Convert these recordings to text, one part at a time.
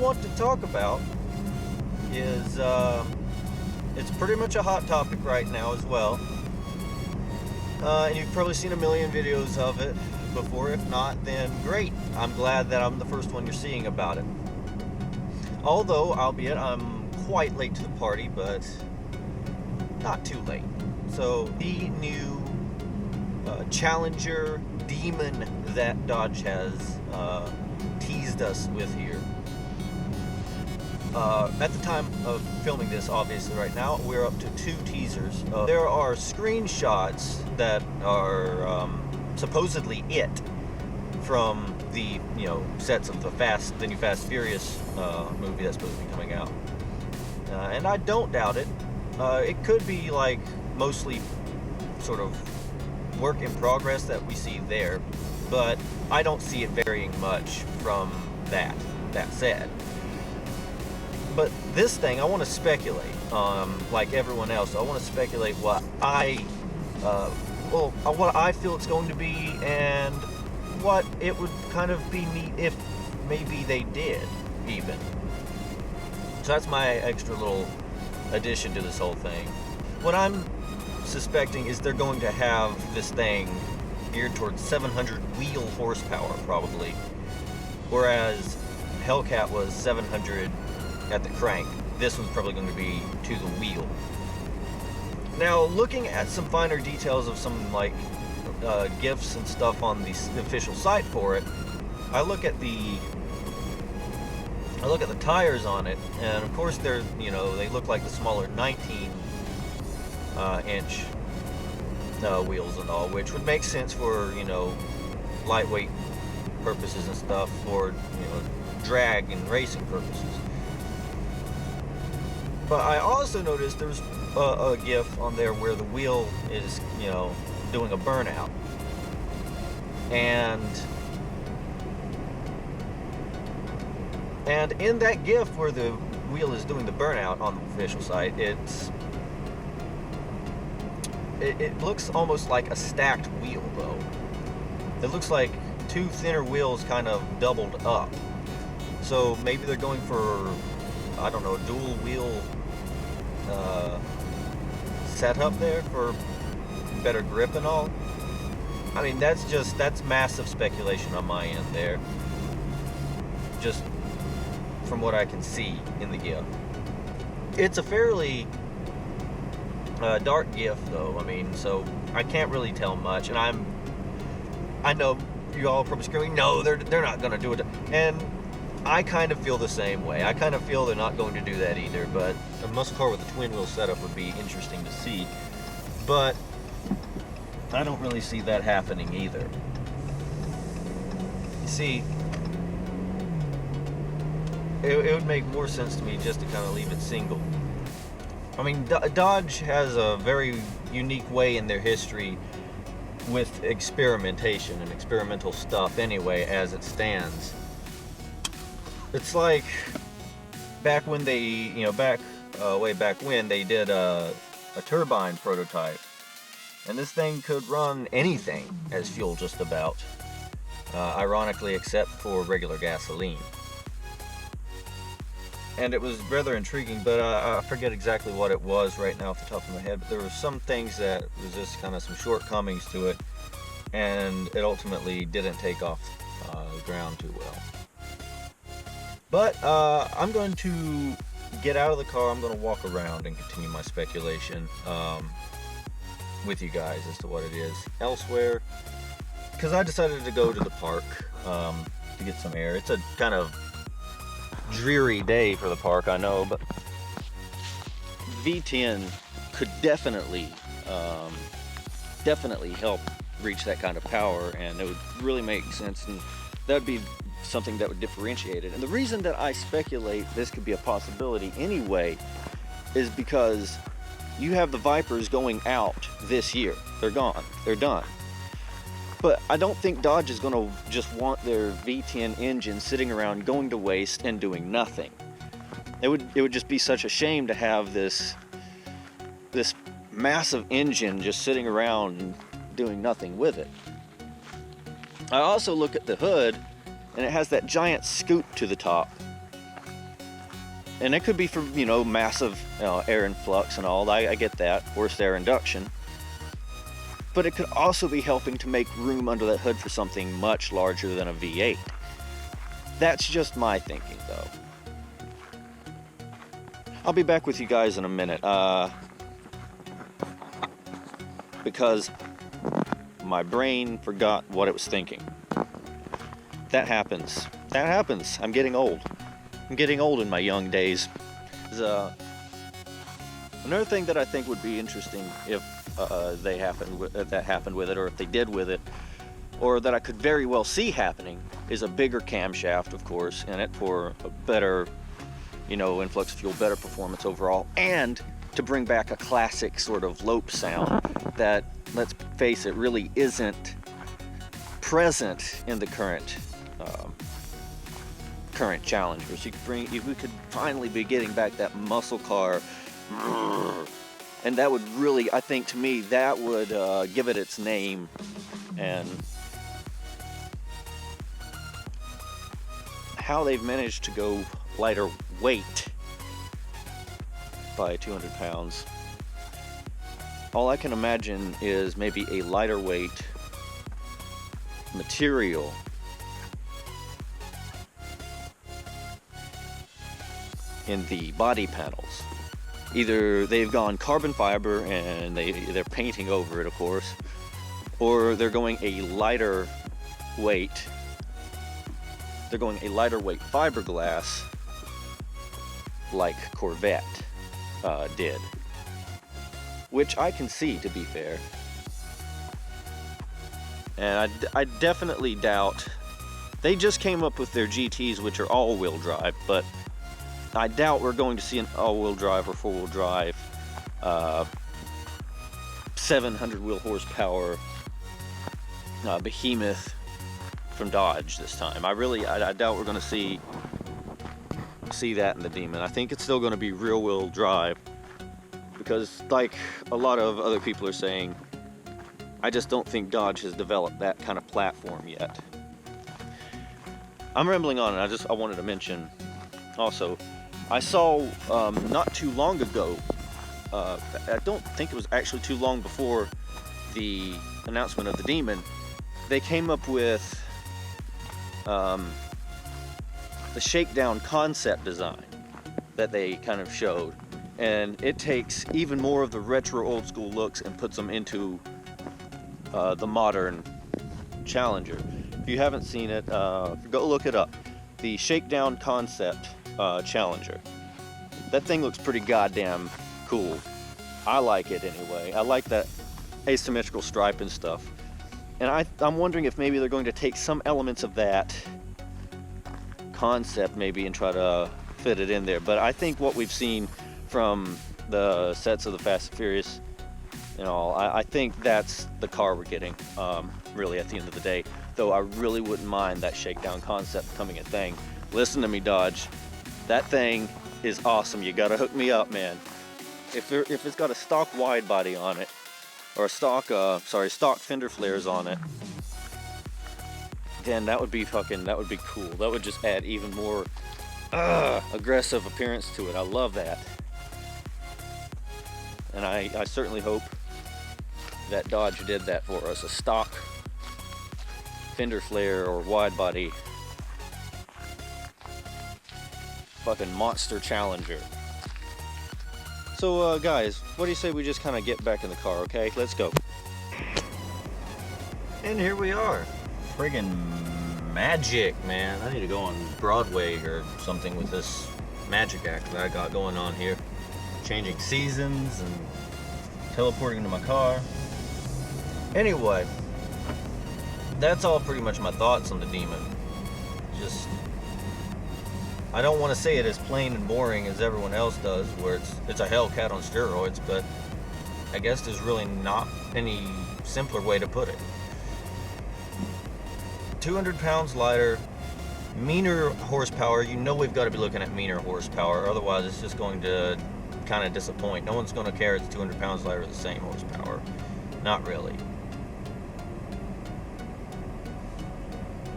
want to talk about is, it's pretty much a hot topic right now as well. And you've probably seen a million videos of it before. If not, then great. I'm glad that I'm the first one you're seeing about it. Although, albeit I'm quite late to the party, but not too late. So, the new Challenger demon that Dodge has teased us with here. At the time of filming this, obviously right now, we're up to 2 teasers. There are screenshots that are supposedly it from the sets of the new Fast Furious movie that's supposed to be coming out. And I don't doubt it. It could be like mostly sort of work in progress that we see there, but I don't see it varying much from that. That said, but this thing, I want to speculate, like everyone else. I want to speculate what what I feel it's going to be, and what it would kind of be neat if maybe they did, even. So that's my extra little addition to this whole thing. What I'm suspecting is they're going to have this thing geared towards 700 wheel horsepower, probably, whereas Hellcat was 700 at the crank. This one's probably going to be to the wheel. Now, looking at some finer details of some GIFs and stuff on the official site for it, I look at the tires on it, and of course they're they look like the smaller 19-inch wheels and all, which would make sense for lightweight purposes and stuff, for drag and racing purposes. But I also noticed there's a GIF on there where the wheel is doing a burnout, and in that GIF where the wheel is doing the burnout on the official site, it looks almost like a stacked wheel, though. It looks like 2 thinner wheels kind of doubled up. So maybe they're going for, I don't know, dual wheel setup there for better grip and all. I mean, that's massive speculation on my end there, just from what I can see in the GIF. It's a fairly dark GIF, though. I mean, so I can't really tell much, and I know you all are probably screaming, no, they're not gonna do it, and I kind of feel the same way. I kind of feel they're not going to do that either, but a muscle car with a twin wheel setup would be interesting to see, but I don't really see that happening either. You see, it would make more sense to me just to kind of leave it single. I mean, Dodge has a very unique way in their history with experimentation and experimental stuff anyway, as it stands. It's like back when they, way back when they did a turbine prototype, and this thing could run anything as fuel just about, ironically, except for regular gasoline. And it was rather intriguing, but I forget exactly what it was right now off the top of my head, but there were some things that was just kind of some shortcomings to it, and it ultimately didn't take off the ground too well. But I'm going to get out of the car. I'm going to walk around and continue my speculation with you guys as to what it is elsewhere, because I decided to go to the park to get some air. It's a kind of dreary day for the park, I know, but V10 could definitely help reach that kind of power, and it would really make sense, and that would be something that would differentiate it. And the reason that I speculate this could be a possibility anyway is because you have the Vipers going out this year. They're gone. They're done. But I don't think Dodge is going to just want their V10 engine sitting around going to waste and doing nothing. It would just be such a shame to have this massive engine just sitting around and doing nothing with it. I also look at the hood, and it has that giant scoop to the top. and it could be for, you know, massive air influx and all. I get that, forced air induction. But it could also be helping to make room under that hood for something much larger than a V8. That's just my thinking, though. I'll be back with you guys in a minute, because my brain forgot what it was thinking. That happens. That happens. I'm getting old. I'm getting old in my young days. Another thing that I think would be interesting if that happened with it, or if they did with it, or that I could very well see happening, is a bigger camshaft, of course, in it for a better, influx fuel, better performance overall, and to bring back a classic sort of lope sound that, let's face it, really isn't present in the current Challengers. We could finally be getting back that muscle car, and that would really, I think, to me, that would give it its name. And how they've managed to go lighter weight by 200 pounds, all I can imagine is maybe a lighter weight material in the body panels. Either they've gone carbon fiber and they're painting over it, of course, or they're going a lighter weight fiberglass like Corvette did, which I can see, to be fair. And I definitely doubt, they just came up with their GTs, which are all-wheel drive, but I doubt we're going to see an all-wheel drive or four-wheel drive 700 wheel horsepower behemoth from Dodge this time. I doubt we're going to see that in the Demon. I think it's still going to be rear-wheel drive, because like a lot of other people are saying, I just don't think Dodge has developed that kind of platform yet. I'm rambling on, and I wanted to mention also, I saw not too long ago, I don't think it was actually too long before the announcement of the Demon, they came up with the shakedown concept design that they kind of showed, and it takes even more of the retro old school looks and puts them into the modern Challenger. If you haven't seen it, go look it up. The shakedown concept Challenger. That thing looks pretty goddamn cool. I like it anyway. I like that asymmetrical stripe and stuff. And I'm wondering if maybe they're going to take some elements of that concept maybe and try to fit it in there. But I think what we've seen from the sets of the Fast and Furious and all, I think that's the car we're getting, really, at the end of the day. Though I really wouldn't mind that shakedown concept becoming a thing. Listen to me, Dodge. That thing is awesome. You gotta hook me up, man. If it's got a stock wide body on it, or stock fender flares on it, then that would be cool. That would just add even more aggressive appearance to it. I love that. And I certainly hope that Dodge did that for us. A stock fender flare or wide body fucking monster Challenger. So guys, what do you say we just kind of get back in the car, okay? Let's go. And here we are. Friggin' magic, man. I need to go on Broadway or something with this magic act that I got going on here. Changing seasons and teleporting to my car. Anyway, that's all pretty much my thoughts on the Demon. Just, I don't want to say it as plain and boring as everyone else does, where it's a Hellcat on steroids, but I guess there's really not any simpler way to put it. 200 pounds lighter, meaner horsepower. You know we've got to be looking at meaner horsepower, otherwise it's just going to kind of disappoint. No one's going to care if it's 200 pounds lighter, the same horsepower. Not really.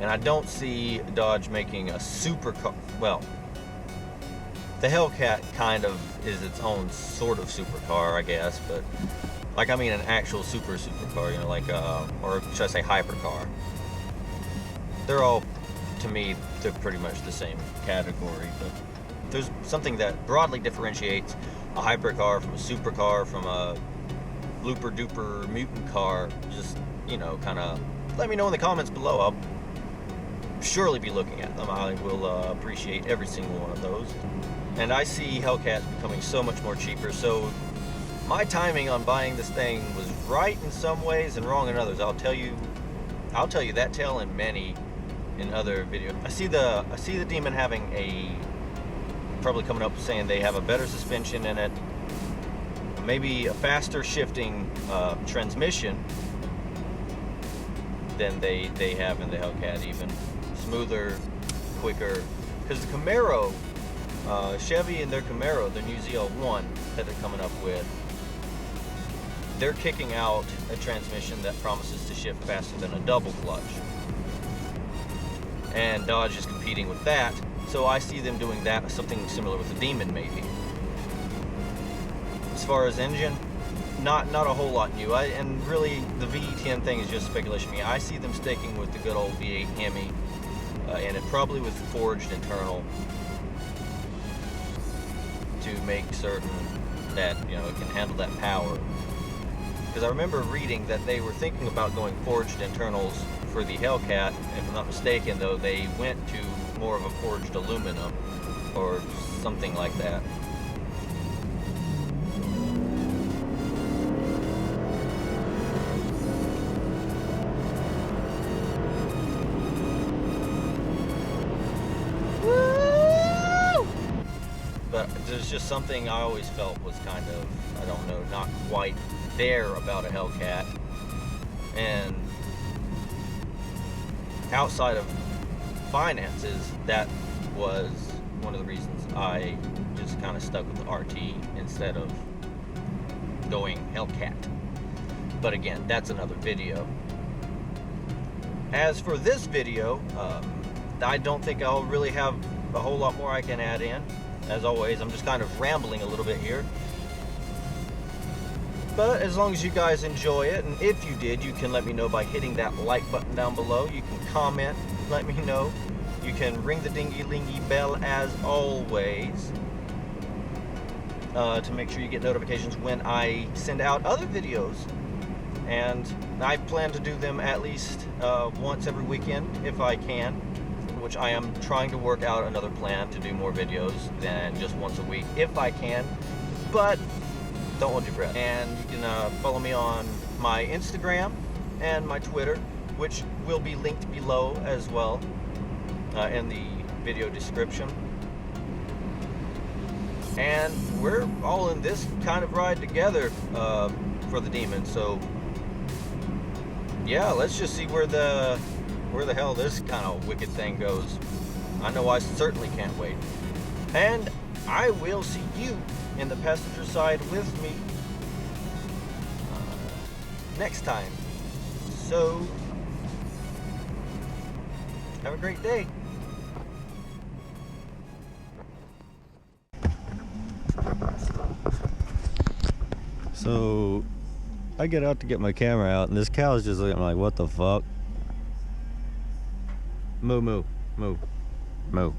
And I don't see Dodge making a supercar. Well, The Hellcat kind of is its own sort of supercar, I guess, but like, I mean an actual supercar, you know, like or should I say hypercar. They're all, to me, they're pretty much the same category, but there's something that broadly differentiates a hypercar from a supercar from a looper duper mutant car. Just, you know, kind of let me know in the comments below. I'll surely be looking at them. I will appreciate every single one of those. And I see Hellcats becoming so much more cheaper, so my timing on buying this thing was right in some ways and wrong in others. I'll tell you that tale in many in other videos. I see the Demon having probably coming up saying they have a better suspension in it, maybe a faster shifting transmission than they have in the Hellcat, even smoother, quicker. Because the Camaro, Chevy and their Camaro, their new ZL1 that they're coming up with, they're kicking out a transmission that promises to shift faster than a double clutch. And Dodge is competing with that, so I see them doing that, something similar with the Demon maybe. As far as engine, not a whole lot new. And really, the V10 thing is just speculation to me. I see them sticking with the good old V8 Hemi, and it probably with forged internal to make certain that, you know, it can handle that power. Because I remember reading that they were thinking about going forged internals for the Hellcat. If I'm not mistaken, though, they went to more of a forged aluminum or something like that. But there's just something I always felt was kind of, I don't know, not quite there about a Hellcat. And outside of finances, that was one of the reasons I just kind of stuck with the RT instead of going Hellcat. But again, that's another video. As for this video, I don't think I'll really have a whole lot more I can add in. As always, I'm just kind of rambling a little bit here. But as long as you guys enjoy it, and if you did, you can let me know by hitting that like button down below. You can comment, let me know. You can ring the dingy-lingy bell as always to make sure you get notifications when I send out other videos. And I plan to do them at least once every weekend if I can, which I am trying to work out another plan to do more videos than just once a week if I can, but don't hold your breath. And you can follow me on my Instagram and my Twitter, which will be linked below as well in the video description. And we're all in this kind of ride together for the Demon, so yeah, let's just see where the hell this kind of wicked thing goes. I know I certainly can't wait. And I will see you in the passenger side with me next time. So, have a great day. So, I get out to get my camera out, and this cow's just looking like, what the fuck? Moo, moo, moo, moo.